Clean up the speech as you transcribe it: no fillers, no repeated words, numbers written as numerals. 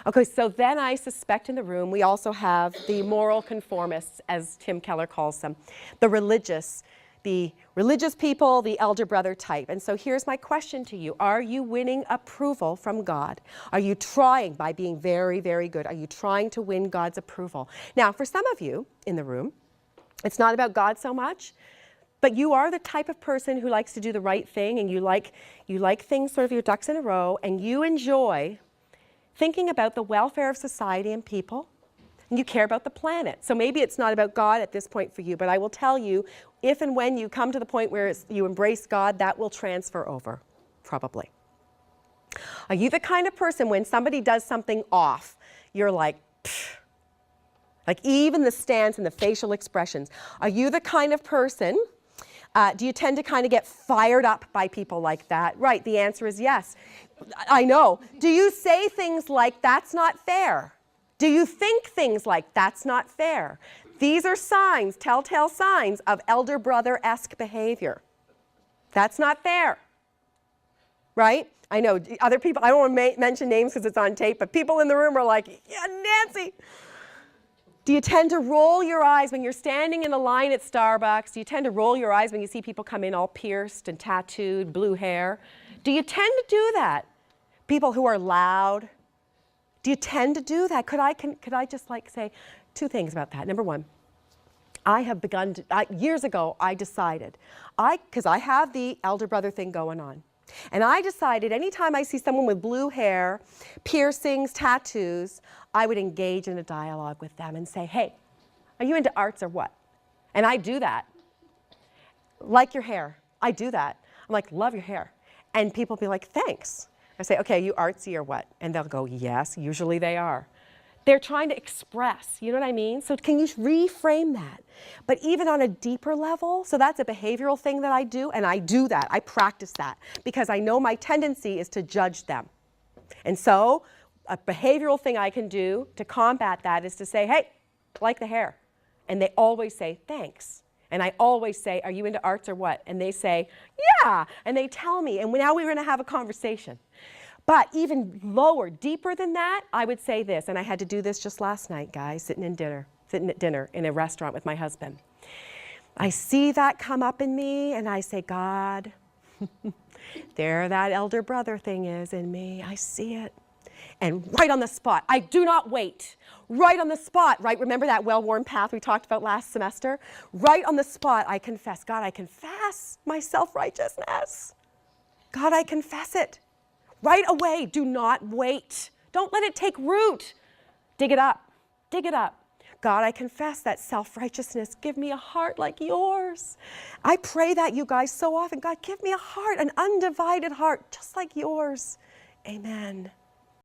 Okay, so then I suspect in the room we also have the moral conformists, as Tim Keller calls them, the religious people, the elder brother type. And so here's my question to you. Are you winning approval from God? Are you trying, by being very, very good, are you trying to win God's approval? Now, for some of you in the room, it's not about God so much, but you are the type of person who likes to do the right thing, and you like things sort of your ducks in a row, and you enjoy thinking about the welfare of society and people, and you care about the planet. So maybe it's not about God at this point for you, but I will tell you, if and when you come to the point where you embrace God, that will transfer over, probably. Are you the kind of person when somebody does something off, you're like, pfft, like even the stance and the facial expressions? Are you the kind of person, do you tend to kind of get fired up by people like that? Right, the answer is yes. I know. Do you say things like, that's not fair? Do you think things like, that's not fair? These are signs, telltale signs of elder brother-esque behavior. That's not fair. Right? I know, other people, I don't want to mention names because it's on tape, but people in the room are like, yeah, Nancy. Do you tend to roll your eyes when you're standing in a line at Starbucks? Do you tend to roll your eyes when you see people come in all pierced and tattooed, blue hair? Do you tend to do that? People who are loud, do you tend to do that? Could I just like say two things about that? Number one, I have begun to, years ago I decided, because I have the elder brother thing going on, and I decided anytime I see someone with blue hair, piercings, tattoos, I would engage in a dialogue with them and say, hey, are you into arts or what? And I do that. Like your hair. I do that. I'm like, love your hair. And people be like, thanks. I say, okay, are you artsy or what? And they'll go, yes, usually they are. They're trying to express, you know what I mean? So can you reframe that? But even on a deeper level, so that's a behavioral thing that I do, and I do that, I practice that, because I know my tendency is to judge them. And so a behavioral thing I can do to combat that is to say, hey, like the hair. And they always say, thanks. And I always say, are you into arts or what? And they say, yeah. And they tell me, and now we're going to have a conversation. But even lower, deeper than that, I would say this, and I had to do this just last night, guys, sitting at dinner in a restaurant with my husband. I see that come up in me, and I say, God, there that elder brother thing is in me. I see it. And right on the spot, I do not wait. Right on the spot, right? Remember that well-worn path we talked about last semester? Right on the spot, I confess. God, I confess my self-righteousness. God, I confess it. Right away, do not wait. Don't let it take root. Dig it up. Dig it up. God, I confess that self-righteousness. Give me a heart like yours. I pray that, you guys, so often. God, give me a heart, an undivided heart, just like yours. Amen.